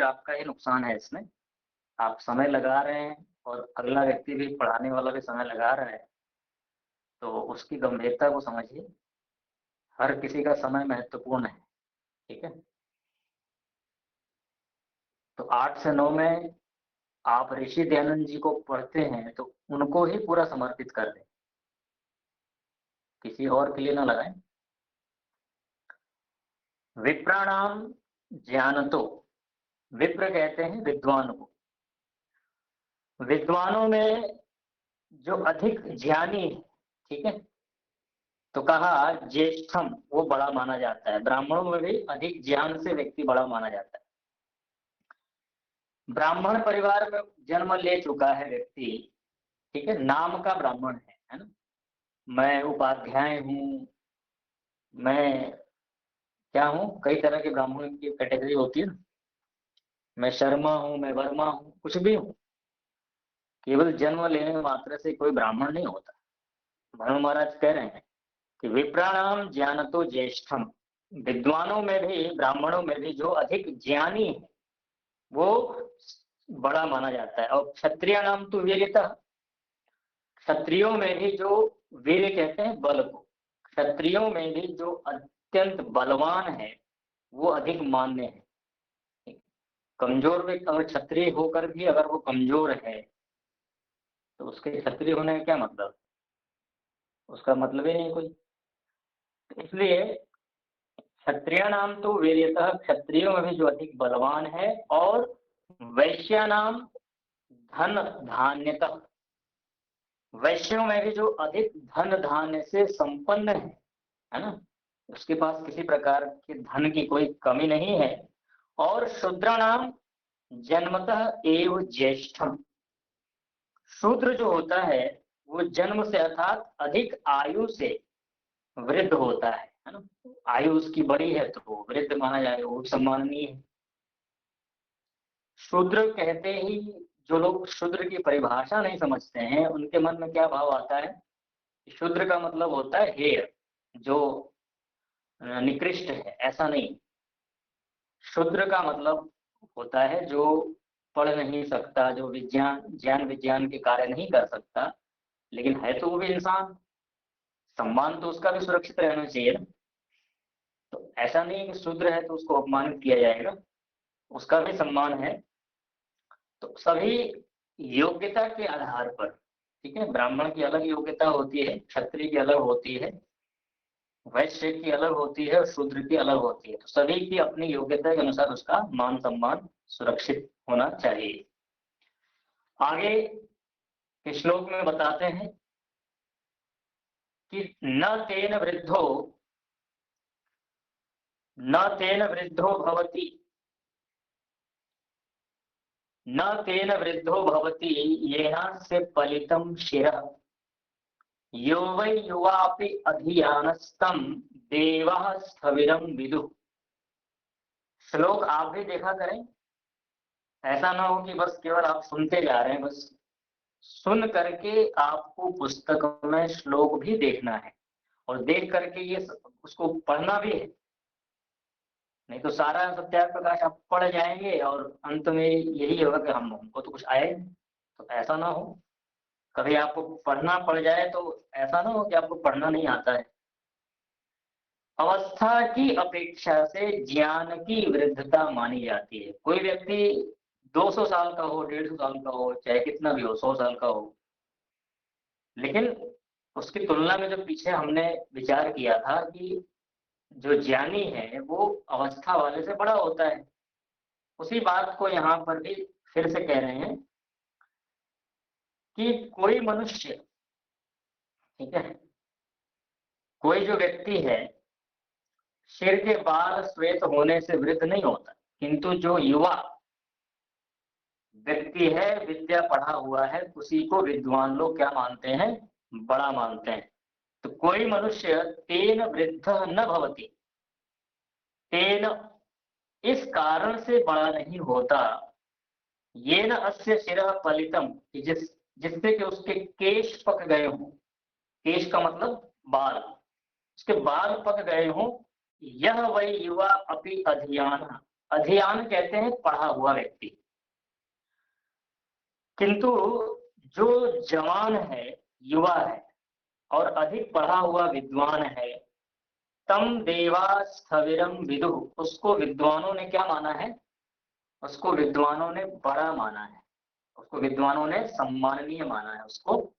फिर आपका ही नुकसान है इसमें। आप समय लगा रहे हैं और अगला व्यक्ति भी, पढ़ाने वाला भी समय लगा रहा है, तो उसकी गंभीरता को समझिए। हर किसी का समय महत्वपूर्ण है, ठीक है। तो 8 से 9 में आप ऋषि दयानंद जी को पढ़ते हैं तो उनको ही पूरा समर्पित कर दें, किसी और के लिए ना लगाएं। विप्राणाम ज्ञानतो, विप्र कहते हैं विद्वान को। विद्वानों में जो अधिक ज्ञानी है, ठीक है, तो कहा ज्येष्ठम, वो बड़ा माना जाता है। ब्राह्मणों में भी अधिक ज्ञान से व्यक्ति बड़ा माना जाता है। ब्राह्मण परिवार में जन्म ले चुका है व्यक्ति, ठीक है, नाम का ब्राह्मण है ना। मैं उपाध्याय हूँ, मैं क्या हूँ, कई तरह के ब्राह्मणों की कैटेगरी होती है ना। मैं शर्मा हूँ, मैं वर्मा हूँ, कुछ भी हूँ। केवल जन्म लेने मात्र से कोई ब्राह्मण नहीं होता। भानु महाराज कह रहे हैं कि विप्राणाम ज्ञानतो ज्येष्ठम, विद्वानों में भी, ब्राह्मणों में भी जो अधिक ज्ञानी है वो बड़ा माना जाता है। और क्षत्रिय नाम तो वीरता, क्षत्रियों में भी जो वीर कहते हैं बल को, क्षत्रियों में भी जो अत्यंत बलवान है वो अधिक मान्य है। कमजोर व्यक्ति अगर क्षत्रिय होकर भी अगर वो कमजोर है तो उसके क्षत्रिय होने का क्या मतलब, उसका मतलब ही नहीं कोई। इसलिए क्षत्रिय नाम तो वीर्यतः, क्षत्रियों में भी जो अधिक बलवान है। और वैश्य नाम धन धान्यतः, वैश्यों में भी जो अधिक धन धान्य से संपन्न है ना, उसके पास किसी प्रकार के धन की कोई कमी नहीं है। और शूद्र नाम जन्मतः एव ज्येष्ठम, शूद्र जो होता है वो जन्म से अर्थात अधिक आयु से वृद्ध होता है ना। आयु उसकी बड़ी है तो वो वृद्ध माना जाएगा, वो सम्माननीय है। शूद्र कहते ही जो लोग शूद्र की परिभाषा नहीं समझते हैं उनके मन में क्या भाव आता है, शूद्र का मतलब होता है हेय, जो निकृष्ट है, ऐसा नहीं। शूद्र का मतलब होता है जो पढ़ नहीं सकता, जो ज्ञान विज्ञान के कार्य नहीं कर सकता, लेकिन है तो वो भी इंसान, सम्मान तो उसका भी सुरक्षित रहना चाहिए ना। तो ऐसा नहीं कि शूद्र है तो उसको अपमानित किया जाएगा, उसका भी सम्मान है। तो सभी योग्यता के आधार पर, ठीक है, ब्राह्मण की अलग योग्यता होती है, क्षत्रिय की अलग होती है, वैश्य की अलग होती है और शूद्र की अलग होती है। तो सभी की अपनी योग्यता के अनुसार उसका मान सम्मान सुरक्षित होना चाहिए। आगे के श्लोक में बताते हैं कि न तेन वृद्धो भवति, न तेन वृद्धो भवति येनास्य पलितं शिरः, यो वै युवापि अधियानस्तम देवः स्थविरं विदुः। श्लोक आप भी देखा करें, ऐसा ना हो कि बस केवल आप सुनते जा रहे हैं, बस सुन करके आपको पुस्तक में श्लोक भी देखना है और देख करके ये उसको पढ़ना भी है। नहीं तो सारा सत्याग्रह प्रकाश आप पढ़ जाएंगे और अंत में यही होगा कि हमको तो कुछ आए। तो ऐसा ना हो, कभी आपको पढ़ना पड़ जाए तो ऐसा ना हो कि आपको पढ़ना नहीं आता है। अवस्था की अपेक्षा से ज्ञान की वृद्धता मानी जाती है। कोई व्यक्ति 200 साल का हो, 150 साल का हो, चाहे कितना भी हो, 100 साल का हो, लेकिन उसकी तुलना में जो पीछे हमने विचार किया था कि जो ज्ञानी है वो अवस्था वाले से बड़ा होता है, उसी बात को यहाँ पर भी फिर से कह रहे हैं कि कोई मनुष्य, ठीक है, कोई जो व्यक्ति है सिर के बाल श्वेत होने से वृद्ध नहीं होता, किंतु जो युवा व्यक्ति है, विद्या पढ़ा हुआ है, उसी को विद्वान लोग क्या मानते हैं, बड़ा मानते हैं। तो कोई मनुष्य तेन वृद्ध न भवति, तेन इस कारण से बड़ा नहीं होता, ये न अस्य शिरः पलितम, जिससे कि उसके केश पक गए हों, केश का मतलब बाल, उसके बाल पक गए हों, यह वही युवा अपि अधियान, अधियान कहते हैं पढ़ा हुआ व्यक्ति। किंतु जो जवान है, युवा है और अधिक पढ़ा हुआ विद्वान है, तम देवा स्थविरम विदु, उसको विद्वानों ने क्या माना है? उसको विद्वानों ने बड़ा माना है, उसको विद्वानों ने सम्माननीय माना है उसको।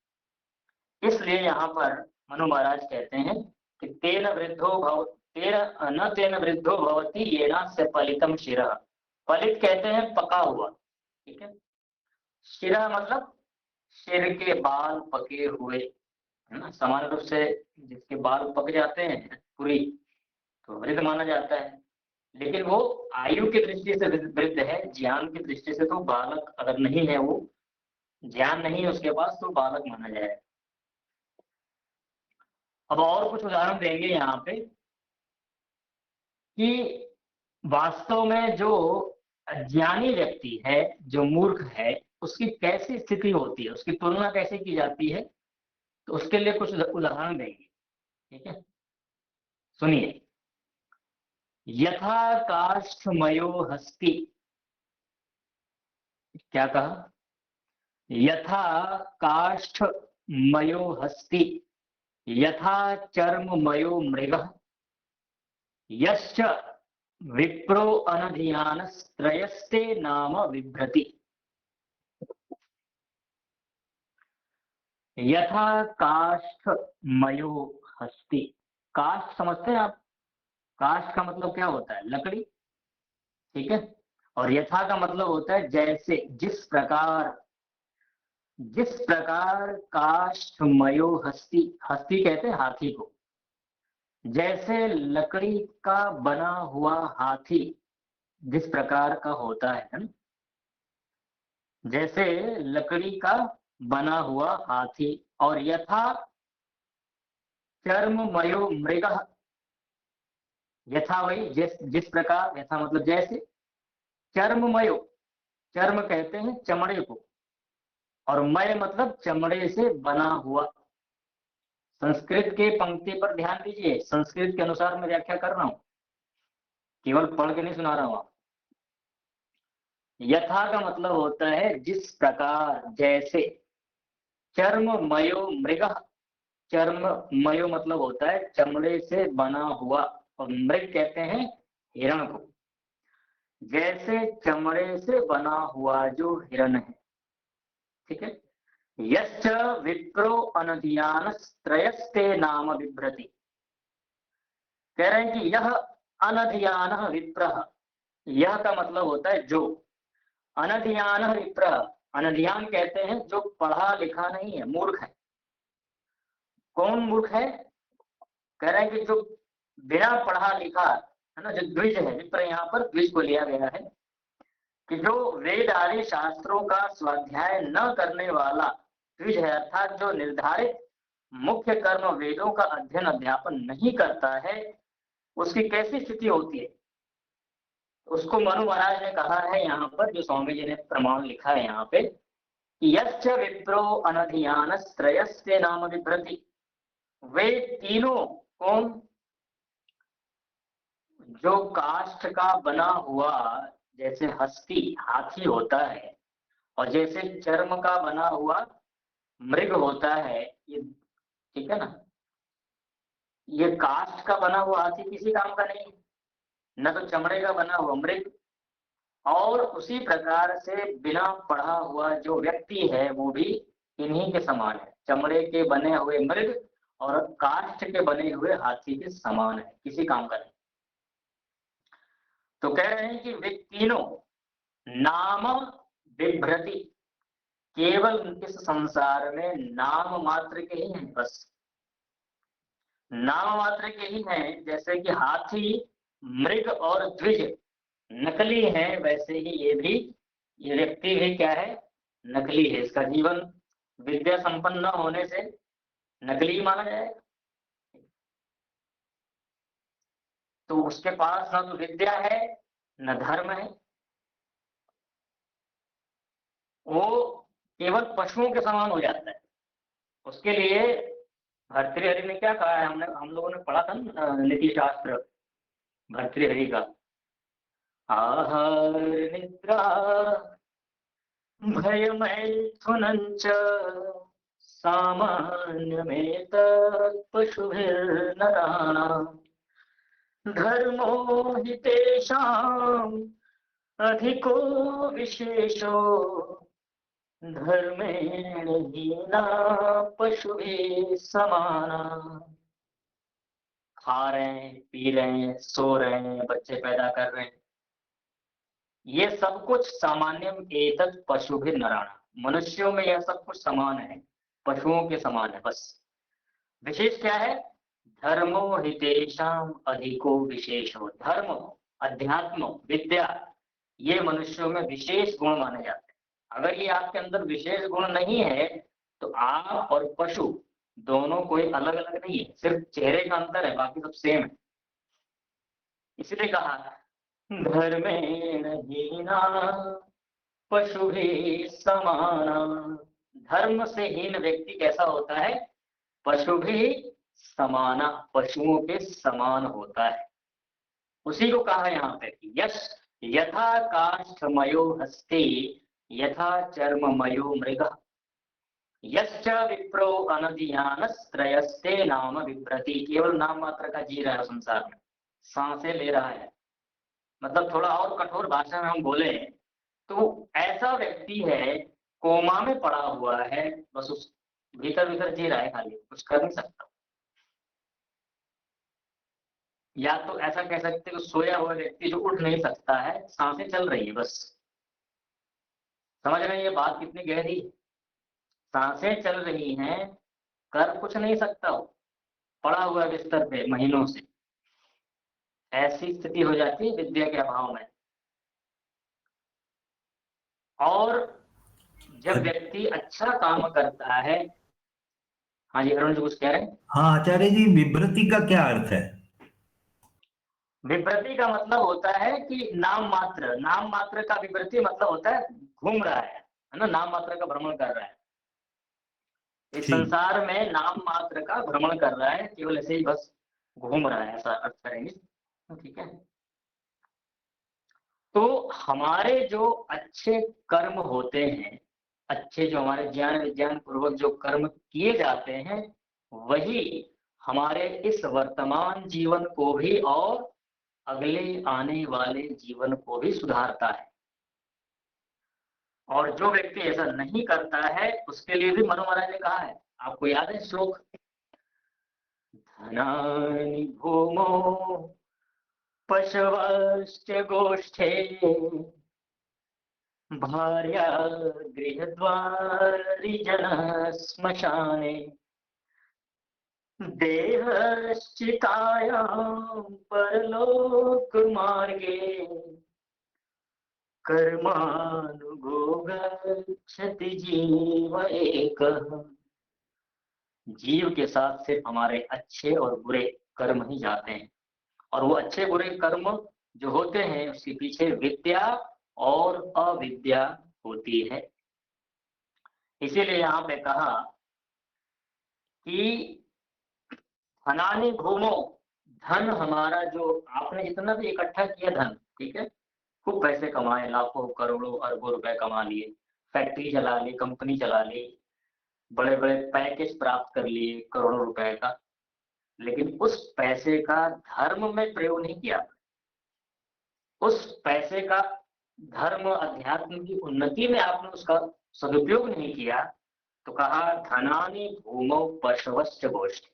इसलिए यहाँ पर मनु महाराज कहते हैं कि तेन वृद्धो भव तेन न तेन वृद्धो भवति येनास्य पलितम शिरः। पलित कहते हैं पका हुआ, ठीक है। शिरः मतलब सिर के बाल पके हुए, है ना। सामान्य रूप से जिसके बाल पक जाते हैं पूरी, तो वृद्ध माना जाता है। लेकिन वो आयु की दृष्टि से वृद्ध है, ज्ञान की दृष्टि से तो बालक अगर नहीं है, वो ज्ञान नहीं है उसके पास, तो बालक माना जाएगा। अब और कुछ उदाहरण देंगे यहाँ पे कि वास्तव में जो अज्ञानी व्यक्ति है, जो मूर्ख है, उसकी कैसी स्थिति होती है, उसकी तुलना कैसे की जाती है, तो उसके लिए कुछ उदाहरण देंगे, ठीक है। सुनिए, यथा काष्ठमयो हस्ति, क्या कहा? यथा काष्ठमयो हस्ति, यथा चर्ममयो मृगः, यश्च विप्रो अनधियानस्त्रयस्ते नाम बिभ्रति। यथा काष्ठमयो हस्ति, काष्ठ समझते हैं आप? काष्ठ का मतलब क्या होता है? लकड़ी, ठीक है। और यथा का मतलब होता है जैसे, जिस प्रकार। जिस प्रकार काष्ठमयो हस्ति, हस्ति कहते हैं हाथी को, जैसे लकड़ी का बना हुआ हाथी जिस प्रकार का होता है ना, जैसे लकड़ी का बना हुआ हाथी। और यथा चर्ममयो मृगः, यथा वही जिस प्रकार, यथा मतलब जैसे, चर्ममयो, चर्म कहते हैं चमड़े को, और मय मतलब चमड़े से बना हुआ। संस्कृत के पंक्ति पर ध्यान दीजिए, संस्कृत के अनुसार मैं व्याख्या कर रहा हूं, केवल पढ़ के नहीं सुना रहा हूं। यथा का मतलब होता है जिस प्रकार, जैसे। चर्ममयो मृगः, चर्ममयो मतलब होता है चमड़े से बना हुआ, और मृग कहते हैं हिरण को। जैसे चमड़े से बना हुआ जो हिरण है, ठीक है। यश्च विप्रो अनधियानस्त्रयस्ते नाम बिभ्रति, कह रहे हैं कि यह अनधियान विप्रः, यह का मतलब होता है जो। अनधियान विप्रः, अनधियान कहते हैं जो पढ़ा लिखा नहीं है, मूर्ख है। कौन मूर्ख है? कह रहे हैं कि जो बिना पढ़ा लिखा, है ना, जो द्विज है, विप्र यहाँ पर द्विज को लिया गया है, कि जो वेद आदि शास्त्रों का स्वाध्याय न करने वाला द्विज है, अर्थात जो निर्धारित मुख्य कर्म वेदों का अध्ययन अध्यापन नहीं करता है, उसकी कैसी स्थिति होती है? उसको मनु महाराज ने कहा है यहाँ पर, जो स्वामी जी ने प्रमाण लिखा है यहाँ पे, कि यश्च विप्रो अनधियानस्त्रयस्ते नाम बिभ्रति। वे तीनों कौन? जो काष्ठ का बना हुआ, जैसे हस्ती हाथी होता है, और जैसे चर्म का बना हुआ मृग होता है, ये ठीक है ना। ये काष्ठ का बना हुआ हाथी किसी काम का नहीं, न तो चमड़े का बना हुआ मृग। और उसी प्रकार से बिना पढ़ा हुआ जो व्यक्ति है, वो भी इन्हीं के समान है, चमड़े के बने हुए मृग और काष्ठ के बने हुए हाथी के समान है, किसी काम का नहीं। तो कह रहे हैं कि वे तीनों नाम बिभ्रति, केवल इस संसार में नाम मात्र के ही हैं, बस नाम मात्र के ही हैं। जैसे कि हाथी, मृग और द्विज नकली हैं, वैसे ही ये भी, ये व्यक्ति भी क्या है? नकली है। इसका जीवन विद्या संपन्न न होने से नकली माना जाएगा। तो उसके पास न तो विद्या है न धर्म है, वो केवल पशुओं के समान हो जाता है। उसके लिए भर्तृहरि ने क्या कहा है? हम लोगों ने पढ़ा था ना नीति शास्त्र भर्तृहरि का। आहार निद्रा भय मैथुनञ्च सामान्यमेतत् पशुभिर्नराणाम् धर्मो हि तेषाम् अधिको विशेषो धर्मेण हीना पशुभिः समाना। खा रहे हैं, पी रहे हैं, सो रहे हैं, बच्चे पैदा कर रहे हैं, ये सब कुछ सामान्यम एतत् पशुभिः नराणाम्, मनुष्यों में यह सब कुछ समान है, पशुओं के समान है। बस विशेष क्या है? धर्मो हितेषाम अधिको विशेषो, धर्म, अध्यात्म, विद्या, ये मनुष्यों में विशेष गुण माने जाते हैं। अगर ये आपके अंदर विशेष गुण नहीं है तो आप और पशु दोनों कोई अलग अलग नहीं है, सिर्फ चेहरे का अंतर है, बाकी सब सेम है। इसलिए कहा धर्मेण हीना पशुभिः समाना। धर्म से हीन व्यक्ति कैसा होता है? पशुभिः समाना, पशुओं के समान होता है। उसी को कहा यहाँ पे यश यथा काष्ठमयो हस्ते यथा चर्ममयो मृग यश्च विप्रो अनधियानस्त्रयस्ते नाम विप्रति। केवल नाम मात्र का जी रहा है संसार में, सांसें ले रहा है। मतलब थोड़ा और कठोर भाषा में हम बोले तो ऐसा व्यक्ति है, कोमा में पड़ा हुआ है, बस उस भीतर भीतर जी रहा है, खाली कुछ कर नहीं सकता। या तो ऐसा कह सकते हो सोया हुआ व्यक्ति जो उठ नहीं सकता है, सांसें चल रही है बस। समझ रहे हैं ये बात कितनी गहरी? सांसें चल रही हैं, कर कुछ नहीं सकता हो, पड़ा हुआ बिस्तर पे महीनों से। ऐसी स्थिति हो जाती है विद्या के अभाव में। और जब व्यक्ति अच्छा काम करता है, हाँ जी अरुण जी कुछ कह रहे हैं? हाँ आचार्य जी, विभ्रति का क्या अर्थ है? विभ्रति का मतलब होता है कि नाम मात्र, नाम मात्र का विभ्रति मतलब होता है घूम रहा है ना, नाम मात्र का भ्रमण कर रहा है इस ठीक। संसार में, नाम मात्र का भ्रमण कर रहा है, केवल ऐसे ही बस घूम रहा है, ऐसा अर्थ करेंगे। ठीक है, तो हमारे जो अच्छे कर्म होते हैं, अच्छे जो हमारे ज्ञान विज्ञान पूर्वक जो कर्म किए जाते हैं, वही हमारे इस वर्तमान जीवन को भी और अगले आने वाले जीवन को भी सुधारता है। और जो व्यक्ति ऐसा नहीं करता है उसके लिए भी मनु महाराज ने कहा है, आपको याद है श्लोक, धनानि भूमो पशवश्च गोष्ठे भार्या गृहद्वारिजनः श्मशाने देहश्चितायां परलोकमार्गे कर्मानुगोगच्छति जीव एकः। जीव के साथ सिर्फ हमारे अच्छे और बुरे कर्म ही जाते हैं, और वो अच्छे बुरे कर्म जो होते हैं उसके पीछे विद्या और अविद्या होती है। इसीलिए यहाँ पे कहा कि धनानि भूमो, धन हमारा जो आपने जितना भी इकट्ठा किया धन, ठीक है, खूब पैसे कमाए, लाखों करोड़ों अरबों रुपए कमा लिए, फैक्ट्री चला ली, कंपनी चला ली, बड़े बड़े पैकेज प्राप्त कर लिए करोड़ों रुपए का, लेकिन उस पैसे का धर्म में प्रयोग नहीं किया, उस पैसे का धर्म अध्यात्म की उन्नति में आपने उसका सदुपयोग नहीं किया, तो कहा धनानि भूमौ पशवश्च गोष्ठी।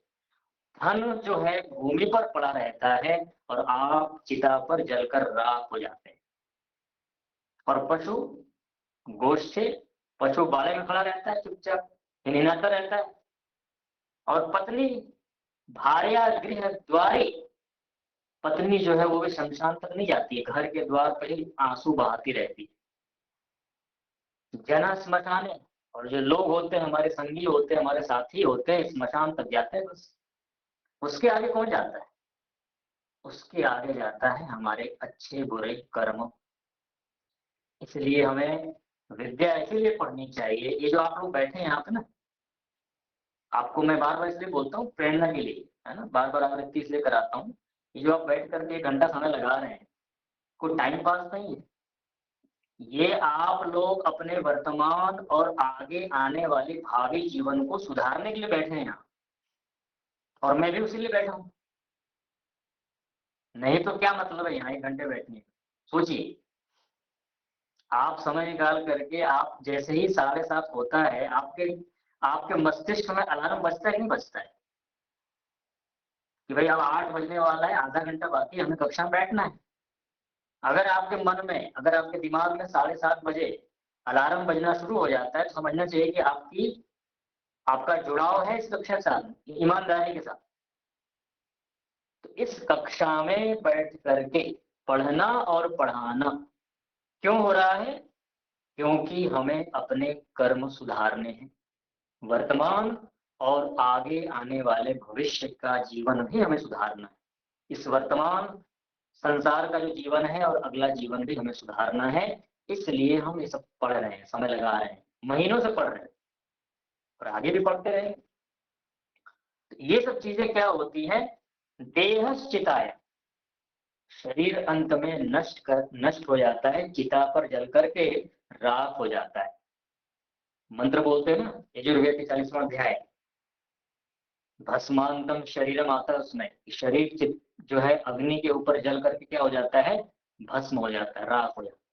धन जो है भूमि पर पड़ा रहता है और आप चिता पर जलकर राख हो जाते हैं। और पशु गोष्ठे, पशु बाड़े में खड़ा रहता है, चुपचाप हिनहिनाता रहता है। और पत्नी भार्या गृह द्वारी, पत्नी जो है वो भी शमशान तक नहीं जाती है, घर के द्वार पर ही आंसू बहाती रहती है। जना श्मशाने, और जो लोग होते हैं हमारे संगी होते हैं, हमारे साथी होते हैं, श्मशान तक जाते हैं बस। उसके आगे कौन जाता है? उसके आगे जाता है हमारे अच्छे बुरे कर्म। इसलिए हमें विद्या इसीलिए पढ़नी चाहिए। ये जो आप लोग बैठे हैं यहाँ पे ना, आपको मैं बार बार इसलिए बोलता हूँ प्रेरणा के लिए, है ना, बार बार आवृत्ति इसलिए कराता हूँ। ये जो आप बैठ करके 1 घंटा समय लगा रहे हैं, कोई टाइम पास नहीं है। ये आप लोग अपने वर्तमान और आगे आने वाले भावी जीवन को सुधारने के लिए बैठे हैं यहाँ, और मैं भी उसी लिए बैठा हूँ। नहीं तो क्या मतलब है यहाँ 1 घंटे बैठने का? सोचिए, आप समय निकाल करके, आप जैसे ही 7:30 होता है, आपके आपके मस्तिष्क में अलार्म बजता है कि नहीं बजता है कि भाई अब 8 बजने वाला है, आधा घंटा बाकी है, हमें कक्षा में बैठना है। अगर आपके मन में, अगर आपके दिमाग में 7:30 बजे अलार्म बजना शुरू हो जाता है, तो समझना चाहिए कि आपका जुड़ाव है इस कक्षा के साथ, ईमानदारी के साथ। तो इस कक्षा में बैठ करके पढ़ना और पढ़ाना क्यों हो रहा है? क्योंकि हमें अपने कर्म सुधारने हैं। वर्तमान और आगे आने वाले भविष्य का जीवन भी हमें सुधारना है। इस वर्तमान संसार का जो जीवन है और अगला जीवन भी हमें सुधारना है। इसलिए हम ये सब पढ़ रहे हैं, समय लगा रहे हैं, महीनों से पढ़ रहे हैं और आगे भी पढ़ते रहेंगे। तो ये सब चीजें क्या होती हैं? देहश्चिताय, शरीर अंत में नष्ट हो जाता है, चिता पर जल करके राख हो जाता है। मंत्र बोलते हैं ना, यजुर्वेद के 40वां अध्याय, भस्मांतम शरीरम आता है उसमें, शरीर जो है अग्नि के ऊपर जल करके क्या हो जाता है? भस्म हो जाता है, राख हो जाता है।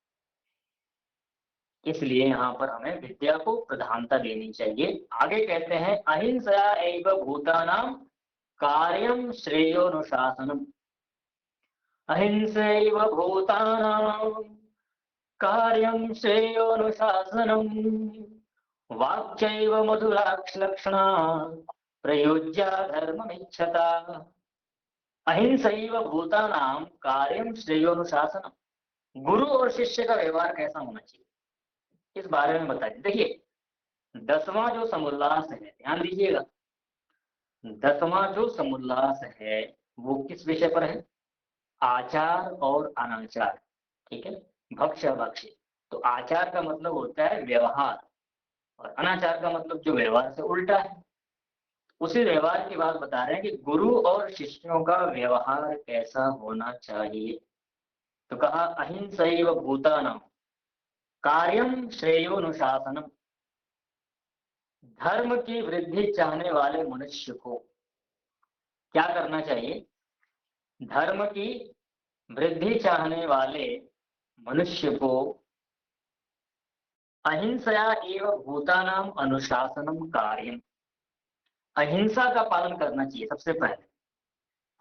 इसलिए यहाँ पर हमें विद्या को प्रधानता देनी चाहिए। आगे कहते हैं, अहिंसा एव भूतानां कार्यम श्रेयोनुशासनम। अहिंसैव भूतानां कार्यम श्रेयोनुशासनम, वाक्यैव मधुराक्ष प्रयोज्या धर्ममिच्छता। अहिंसैव भूतानां कार्यम श्रेयोनुशासनम। गुरु और शिष्य का व्यवहार कैसा होना चाहिए, इस बारे में बताइए। देखिए, 10वां जो समुल्लास है, ध्यान दीजिएगा, 10वां जो समुल्लास है वो किस विषय पर है? आचार और अनाचार। ठीक है, भक्ष भक्ष्य। तो आचार का मतलब होता है व्यवहार, और अनाचार का मतलब जो व्यवहार से उल्टा है। उसी व्यवहार की बात बता रहे हैं कि गुरु और शिष्यों का व्यवहार कैसा होना चाहिए। तो कहा, अहिंसैव भूतानां कार्यम श्रेयोनुशासनम। धर्म की वृद्धि चाहने वाले मनुष्य को क्या करना चाहिए? धर्म की वृद्धि चाहने वाले मनुष्य को अहिंसा एवं भूतानाम अनुशासनम कार्यम, अहिंसा का पालन करना चाहिए। सबसे पहले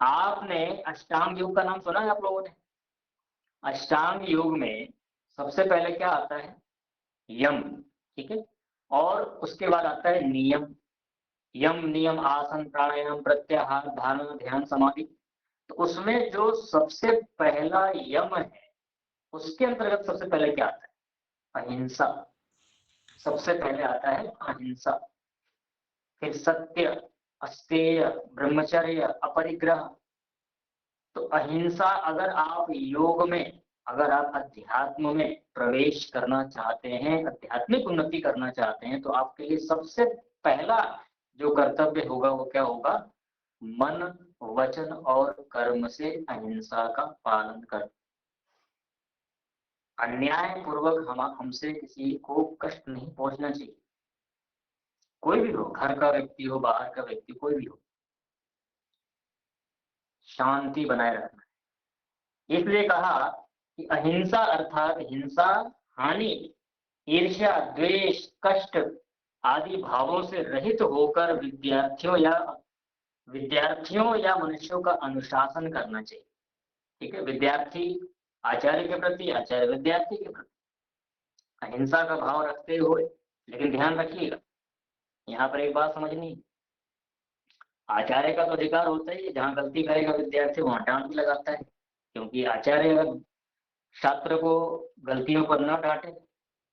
आपने अष्टांग योग का नाम सुना है आप लोगों ने? अष्टांग योग में सबसे पहले क्या आता है? यम। ठीक है, और उसके बाद आता है नियम। यम नियम आसन प्राणायाम प्रत्याहार धारणा ध्यान समाधि। तो उसमें जो सबसे पहला यम है, उसके अंतर्गत सबसे पहले क्या आता है? अहिंसा। सबसे पहले आता है अहिंसा, फिर सत्य, अस्तेय, ब्रह्मचर्य, अपरिग्रह। तो अहिंसा, अगर आप योग में, अगर आप अध्यात्म में प्रवेश करना चाहते हैं, आध्यात्मिक उन्नति करना चाहते हैं, तो आपके लिए सबसे पहला जो कर्तव्य होगा वो क्या होगा? मन, वचन और कर्म से अहिंसा का पालन कर। अन्याय पूर्वक हमसे किसी को कष्ट नहीं पहुंचना चाहिए। कोई भी हो, घर का व्यक्ति हो, बाहर का व्यक्ति, कोई भी हो, शांति बनाए रखना। इसलिए कहा कि अहिंसा अर्थात हिंसा, हानि, ईर्ष्या, द्वेष, कष्ट आदि भावों से रहित होकर विद्यार्थियों या मनुष्यों का अनुशासन करना चाहिए। ठीक है, विद्यार्थी आचार्य के प्रति, आचार्य विद्यार्थी के प्रति अहिंसा का भाव रखते हुए। लेकिन ध्यान रखिएगा, यहाँ पर एक बात समझनी, आचार्य का तो अधिकार होता है, जहाँ गलती करेगा विद्यार्थी वहां डांट भी लगाता है। क्योंकि आचार्य अगर छात्र को गलतियों पर न डांटे,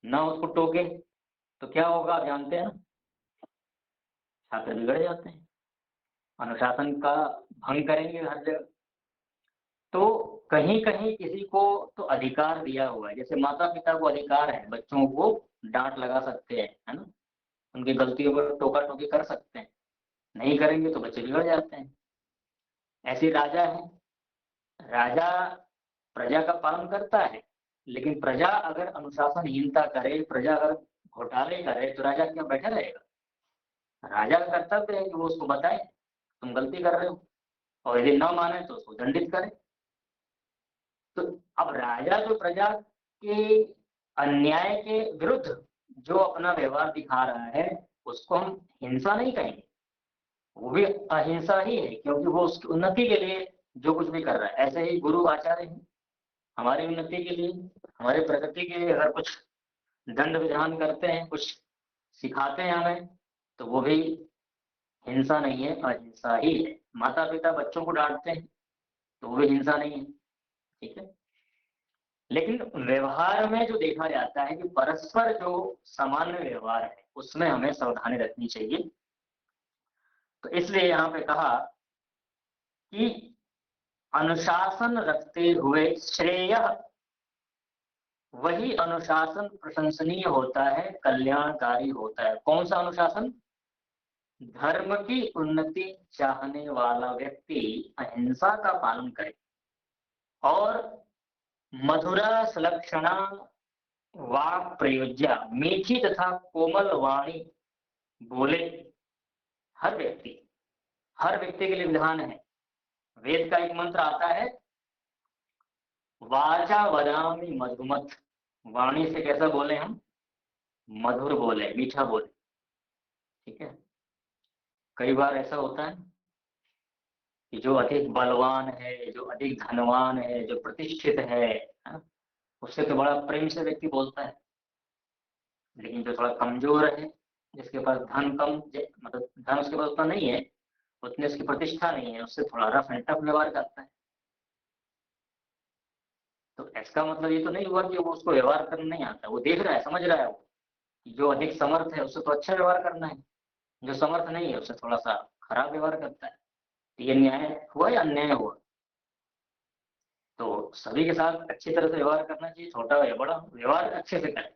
न उसको टोके, तो क्या होगा आप जानते हैं ना, छात्र बिगड़ जाते हैं, अनुशासन का भंग करेंगे हर जगह। तो कहीं कहीं किसी को तो अधिकार दिया हुआ है, जैसे माता पिता को अधिकार है बच्चों को डांट लगा सकते हैं, है ना, उनकी गलतियों पर टोका टोकी कर सकते हैं। नहीं करेंगे तो बच्चे बिगड़ जाते हैं। ऐसे राजा है, राजा प्रजा का पालन करता है, लेकिन प्रजा अगर अनुशासनहीनता करे, प्रजा अगर घोटाले करे, तो राजा क्या बैठा रहेगा? राजा का कर्तव्य है कि वो उसको बताए तुम गलती कर रहे हो, और यदि न माने तो उसको दंडित करे। तो अब राजा जो प्रजा के अन्याय के विरुद्ध जो अपना व्यवहार दिखा रहा है, उसको हम हिंसा नहीं कहेंगे, वो भी अहिंसा ही है, क्योंकि वो उसकी उन्नति के लिए जो कुछ भी कर रहा है। ऐसे ही गुरु आचार्य हैं, हमारी उन्नति के लिए, हमारे प्रगति के लिए अगर कुछ दंड विधान करते हैं, कुछ सिखाते हैं हमें, तो वो भी हिंसा नहीं है, अहिंसा ही है। माता पिता बच्चों को डांटते हैं, तो वो भी हिंसा नहीं है, ठीक है। लेकिन व्यवहार में जो देखा जाता है कि परस्पर जो सामान्य व्यवहार है, उसमें हमें सावधानी रखनी चाहिए। तो इसलिए यहाँ पे कहा कि अनुशासन रखते हुए श्रेय, वही अनुशासन प्रशंसनीय होता है, कल्याणकारी होता है। कौन सा अनुशासन? धर्म की उन्नति चाहने वाला व्यक्ति अहिंसा का पालन करे और मधुरा सुलक्षणा वाक प्रयोज्या, मीठी तथा कोमल वाणी बोले। हर व्यक्ति के लिए विधान है। वेद का एक मंत्र आता है, वाचा वदामि मधुमत, वाणी से कैसा बोले हम? मधुर बोले, मीठा बोले, ठीक है। कई बार ऐसा होता है कि जो अधिक बलवान है, जो अधिक धनवान है, जो प्रतिष्ठित है, हाँ, उससे तो बड़ा प्रेम से व्यक्ति बोलता है। लेकिन जो थोड़ा कमजोर है, जिसके पास धन कम, मतलब धन उसके पास उतना नहीं है, उतनी उसकी प्रतिष्ठा नहीं है, उससे थोड़ा रफ एंड टफ व्यवहार करता है। तो इसका मतलब ये तो नहीं हुआ कि वो उसको व्यवहार करना नहीं आता, वो देख रहा है, समझ रहा है वो कि जो अधिक समर्थ है उससे तो अच्छा व्यवहार करना है, जो समर्थ नहीं है उससे थोड़ा सा खराब व्यवहार करता है। तो ये न्याय हुआ या अन्याय हुआ? तो सभी के साथ अच्छी तरह से व्यवहार करना चाहिए, छोटा हो या बड़ा, व्यवहार अच्छे से करें।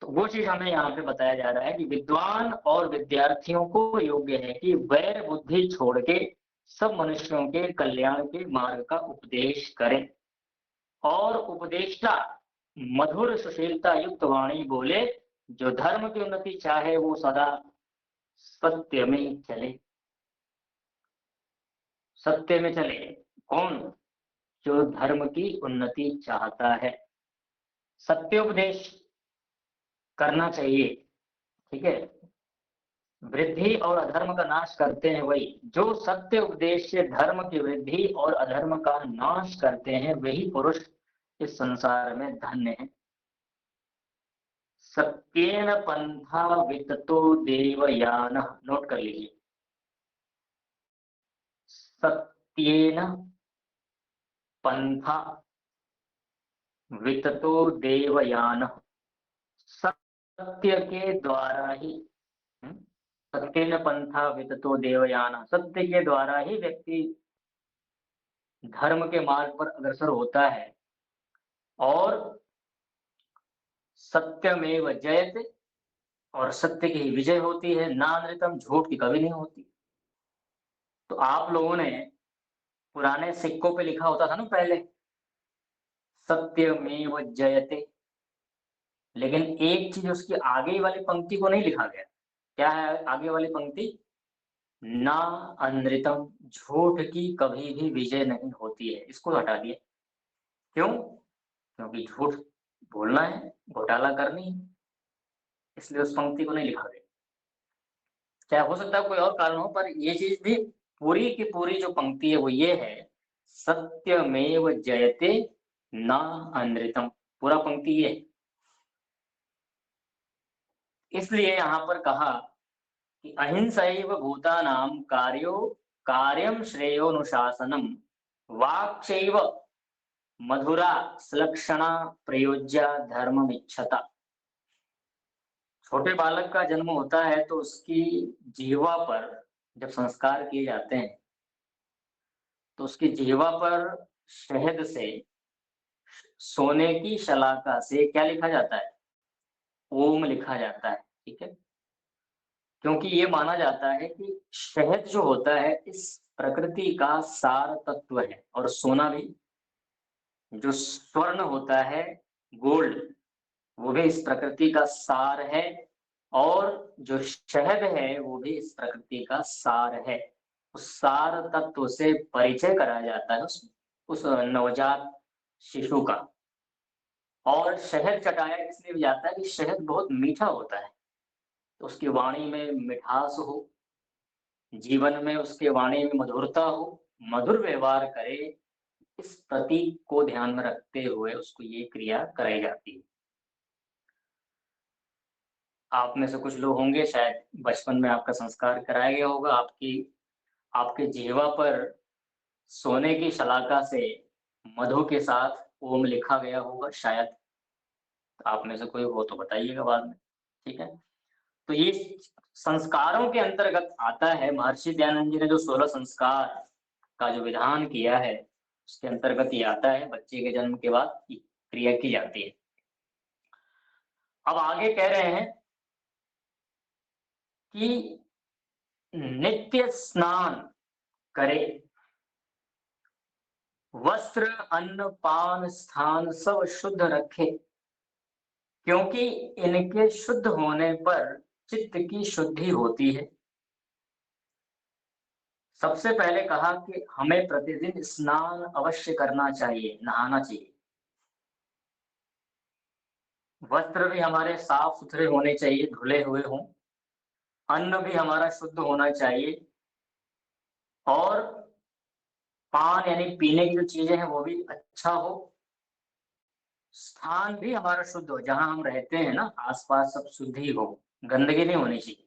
तो वो चीज हमें यहाँ पे बताया जा रहा है कि विद्वान और विद्यार्थियों को योग्य है कि वैर बुद्धि छोड़ के सब मनुष्यों के कल्याण के मार्ग का उपदेश करें, और उपदेष्टा मधुर सुशीलता युक्त वाणी बोले। जो धर्म की उन्नति चाहे वो सदा सत्य में चले, सत्य में चले। कौन? जो धर्म की उन्नति चाहता है, सत्योपदेश करना चाहिए, ठीक है। वृद्धि और अधर्म का नाश करते हैं वही, जो सत्य उपदेश से धर्म की वृद्धि और अधर्म का नाश करते हैं, वही पुरुष इस संसार में धन्य है। सत्येन पंथा विततो देवयान, नोट कर लीजिए, सत्येन पंथा विततो देवयान, सत्य के द्वारा ही, सत्येन पंथा विततो देवयान, सत्य के द्वारा ही व्यक्ति धर्म के मार्ग पर अग्रसर होता है। और सत्यमेव जयते, और सत्य की ही विजय होती है। नानृतम, झूठ की कभी नहीं होती। तो आप लोगों ने पुराने सिक्कों पे लिखा होता था ना पहले, सत्यमेव जयते, लेकिन एक चीज उसकी आगे वाली पंक्ति को नहीं लिखा गया। क्या है आगे वाली पंक्ति? ना अनृतम, झूठ की कभी भी विजय नहीं होती है। इसको हटा दिया। क्यों? क्योंकि झूठ बोलना है, घोटाला करनी है, इसलिए उस पंक्ति को नहीं लिखा गया। चाहे हो सकता है कोई और कारण हो, पर ये चीज भी पूरी की पूरी जो पंक्ति है वो ये है, सत्यमेव जयते ना अनृतम, पूरा पंक्ति ये। इसलिए यहाँ पर कहा कि अहिंसैव भूतानां कार्यो कार्यम श्रेयोनुशासनम वाक्चैव मधुरा सुलक्षणा प्रयोज्य धर्ममिच्छता। छोटे बालक का जन्म होता है तो उसकी जिह्वा पर जब संस्कार किए जाते हैं, तो उसकी जिह्वा पर शहद से, सोने की शलाका से क्या लिखा जाता है? ओम लिखा जाता है, ठीक है। क्योंकि ये माना जाता है कि शहद जो होता है इस प्रकृति का सार तत्व है, और सोना भी जो स्वर्ण होता है, गोल्ड, वो भी इस प्रकृति का सार है, और जो शहद है वो भी इस प्रकृति का सार है। उस सार तत्व से परिचय कराया जाता है उस नवजात शिशु का। और शहद चटाया इसलिए भी जाता है कि शहद बहुत मीठा होता है, तो उसकी वाणी में मिठास हो, जीवन में उसके वाणी में मधुरता हो, मधुर व्यवहार करे, इस प्रतीक को ध्यान में रखते हुए उसको ये क्रिया कराई जाती है। आप में से कुछ लोग होंगे शायद बचपन में आपका संस्कार कराया गया होगा, आपके जिह्वा पर सोने की शलाका से मधु के साथ ओम लिखा गया होगा शायद। तो आप में से कोई हो तो बताइएगा बाद में, ठीक है? तो ये संस्कारों के अंतर्गत आता है। महर्षि दयानंद जी ने जो 16 संस्कार का जो विधान किया है, उसके अंतर्गत ये आता है। बच्चे के जन्म के बाद ये क्रिया की जाती है। अब आगे कह रहे हैं कि नित्य स्नान करे, वस्त्र अन्न पान स्थान सब शुद्ध रखे, क्योंकि इनके शुद्ध होने पर चित्त की शुद्धि होती है। सबसे पहले कहा कि हमें प्रतिदिन स्नान अवश्य करना चाहिए, नहाना चाहिए। वस्त्र भी हमारे साफ सुथरे होने चाहिए, धुले हुए हों। अन्न भी हमारा शुद्ध होना चाहिए, और पान यानी पीने की जो चीजें हैं वो भी अच्छा हो। स्थान भी हमारा शुद्ध हो, जहां हम रहते हैं ना, आसपास सब शुद्ध ही हो, गंदगी नहीं होनी चाहिए।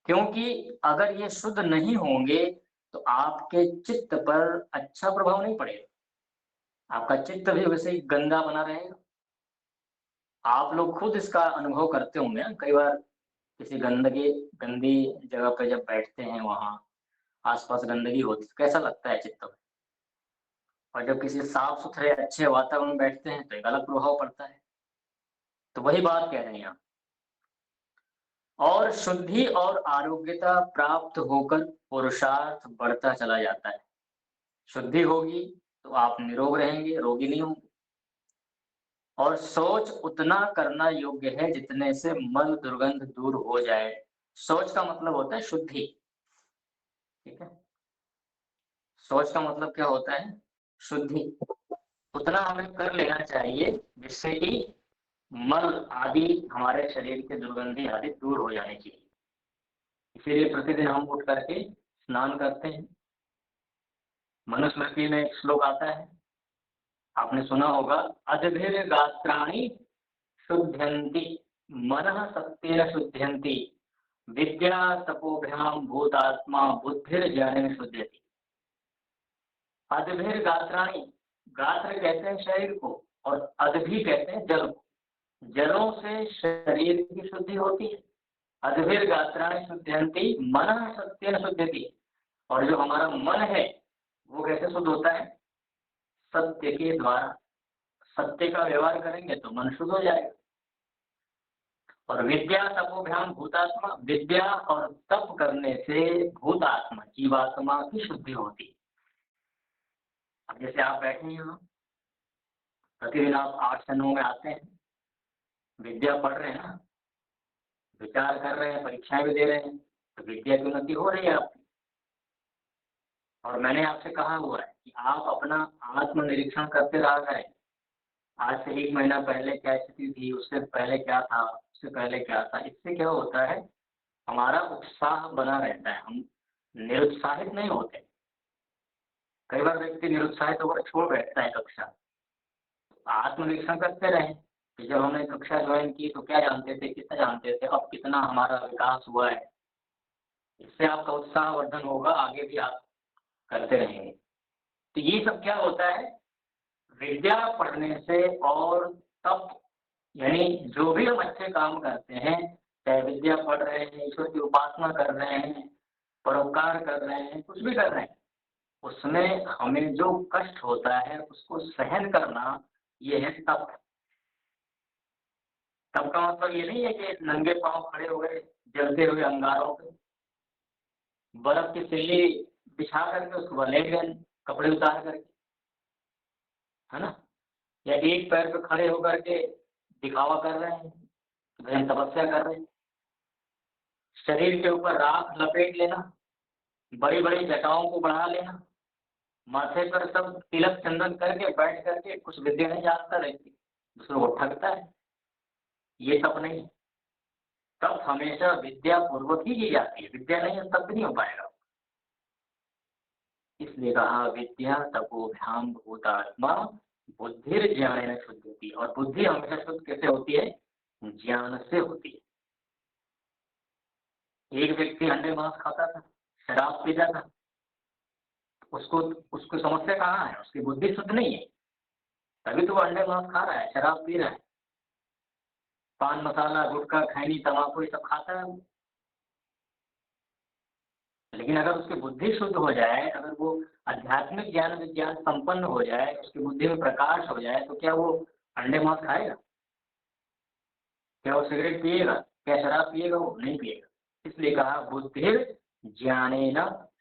क्योंकि अगर ये शुद्ध नहीं होंगे तो आपके चित्त पर अच्छा प्रभाव नहीं पड़ेगा, आपका चित्त भी वैसे ही गंदा बना रहेगा। आप लोग खुद इसका अनुभव करते होंगे ना, कई बार किसी गंदी जगह पे जब बैठते हैं, वहां आसपास गंदगी होती है, कैसा लगता है चित्त में? और जब किसी साफ सुथरे अच्छे वातावरण में बैठते हैं तो एक अलग प्रभाव पड़ता है। तो वही बात कह रहे हैं यहाँ। और शुद्धि और आरोग्यता प्राप्त होकर पुरुषार्थ बढ़ता चला जाता है। शुद्धि होगी तो आप निरोग रहेंगे, रोगी नहीं होंगे। और शौच उतना करना योग्य है जितने से मल दुर्गंध दूर हो जाए। शौच का मतलब होता है शुद्धि, ठीक है? शौच का मतलब क्या होता है? शुद्धि। उतना हमें कर लेना चाहिए जिससे कि मल आदि, हमारे शरीर के दुर्गंधी आदि दूर हो जाने चाहिए। इसीलिए प्रतिदिन हम उठ करके स्नान करते हैं। मनुस्मृति में एक श्लोक आता है, आपने सुना होगा, अदभिर गात्राणि शुद्ध्यन्ति मनः सत्येन शुद्ध्यन्ति विद्या तपोभ्याम भूतात्मा बुद्धिर्ज्ञानेन शुद्ध्यति। अदभिर गात्राणि, गात्र कहते हैं शरीर को, और अदभि कहते हैं जल को। जलों से शरीर की शुद्धि होती है। अदभिर गात्राणि शुद्ध्यन्ति मनः सत्येन शुद्ध्यति। और जो हमारा मन है वो कैसे शुद्ध होता है? सत्य के द्वारा। सत्य का व्यवहार करेंगे तो मन शुद्ध हो जाएगा। और विद्या तपोभ्याम भूतात्मा, विद्या और तप करने से भूतात्मा, जीवात्मा की शुद्धि होती है। अब जैसे आप बैठे हैं, प्रतिदिन आप 8 से 9 में आते हैं, विद्या पढ़ रहे हैं ना, विचार कर रहे हैं, परीक्षाएं भी दे रहे हैं, तो विद्या की उन्नति हो रही है आपकी। और मैंने आपसे कहा हुआ है कि आप अपना आत्मनिरीक्षण करते रहा करें। आज से 1 महीना पहले क्या स्थिति थी, उससे पहले क्या था, उससे पहले क्या था। इससे क्या होता है, हमारा उत्साह बना रहता है, हम निरुत्साहित नहीं होते। कई बार व्यक्ति निरुत्साहित होकर छोड़ बैठता है कक्षा। आत्मनिरीक्षण करते रहें कि जब हमने कक्षा ज्वाइन की तो क्या जानते थे, कितना जानते थे, अब कितना हमारा विकास हुआ है। इससे आपका उत्साह वर्धन होगा, आगे भी आप करते रहेंगे। तो ये सब क्या होता है, विद्या पढ़ने से। और तप, यानी जो भी हम अच्छे काम करते हैं, चाहे विद्या पढ़ रहे हैं, ईश्वर की उपासना कर रहे हैं, परोपकार कर रहे हैं, कुछ भी कर रहे हैं, उसमें हमें जो कष्ट होता है उसको सहन करना, ये है तप। तप का मतलब ये नहीं है कि नंगे पांव खड़े हो गए जलते हुए अंगारों पे, बर्फ की सिल्ली बिछा करके उसको लेट गए कपड़े उतार करके। है ना, या एक पैर पे खड़े होकर के दिखावा कर रहे हैं कि भाई हम तपस्या कर रहे हैं। शरीर के ऊपर राख लपेट लेना, बड़ी बड़ी जटाओं को बढ़ा लेना, माथे पर सब तिलक चंदन करके बैठ करके कुछ विद्या नहीं जानता रहती, दूसरों को ठगता है, ये सब नहीं। तप हमेशा विद्या पूर्वक ही की जाती है, विद्या नहीं है तब भी नहीं हो पाएगा। इसलिए कहा विद्या तपोभ्याम भूतात्मा बुद्धिर ज्ञानेन शुद्धि, और बुद्धि हमेशा शुद्ध कैसे होती है? ज्ञान से होती है। एक व्यक्ति अंडे मांस खाता था, शराब पीता था, उसको उसको समस्या कहाँ है? उसकी बुद्धि शुद्ध नहीं है, तभी तो वो अंडे मांस खा रहा है, शराब पी रहा है, पान मसाला गुटखा खैनी तम्बाकू ये सब खाता है। लेकिन अगर उसकी बुद्धि शुद्ध हो जाए, अगर वो आध्यात्मिक ज्ञान विज्ञान संपन्न हो जाए, उसकी बुद्धि में प्रकाश हो जाए, तो क्या वो अंडे मांस खाएगा? क्या वो सिगरेट पिएगा? क्या शराब पिएगा? वो नहीं पिएगा। इसलिए कहा बुद्धिर ज्ञानेन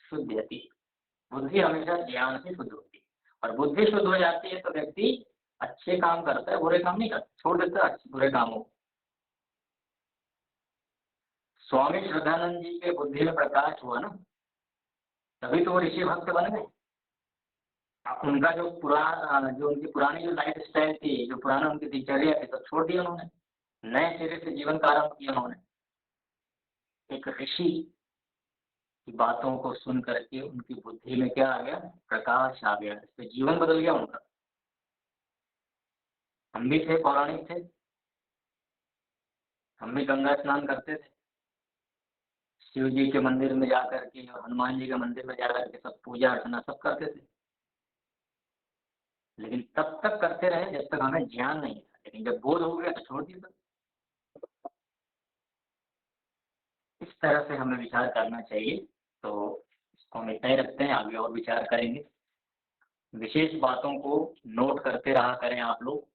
शुद्धयति, बुद्धि हमेशा ज्ञान से शुद्ध होती है। और बुद्धि शुद्ध हो जाती है तो व्यक्ति अच्छे काम करता है, बुरे काम नहीं करता, छोड़ देता है बुरे कामों को। स्वामी श्रद्धानंद जी के बुद्धि में प्रकाश हुआ ना, तभी तो वो ऋषि भक्त बन गए। उनका जो उनकी पुरानी जो लाइफ स्टाइल थी, जो पुराना उनकी दिनचर्या थी, सब छोड़ दिया उन्होंने, नए सिरे से जीवन का आरंभ किया उन्होंने। एक ऋषि की बातों को सुन करके उनकी बुद्धि में क्या आ गया? प्रकाश आ गया, इससे जीवन बदल गया उनका। हम भी थे, पौराणिक थे, हम भी गंगा स्नान करते थे, शिव जी के मंदिर में जाकर के और हनुमान जी के मंदिर में जाकर के सब पूजा अर्चना सब करते थे, लेकिन तब तक करते रहे जब तक हमें ज्ञान नहीं था। लेकिन जब बोध हो गया तो छोड़ दिया सब। इस तरह से हमें विचार करना चाहिए। तो इसको हम इतना ही रखते हैं, आगे और विचार करेंगे। विशेष बातों को नोट करते रहा करें आप लोग।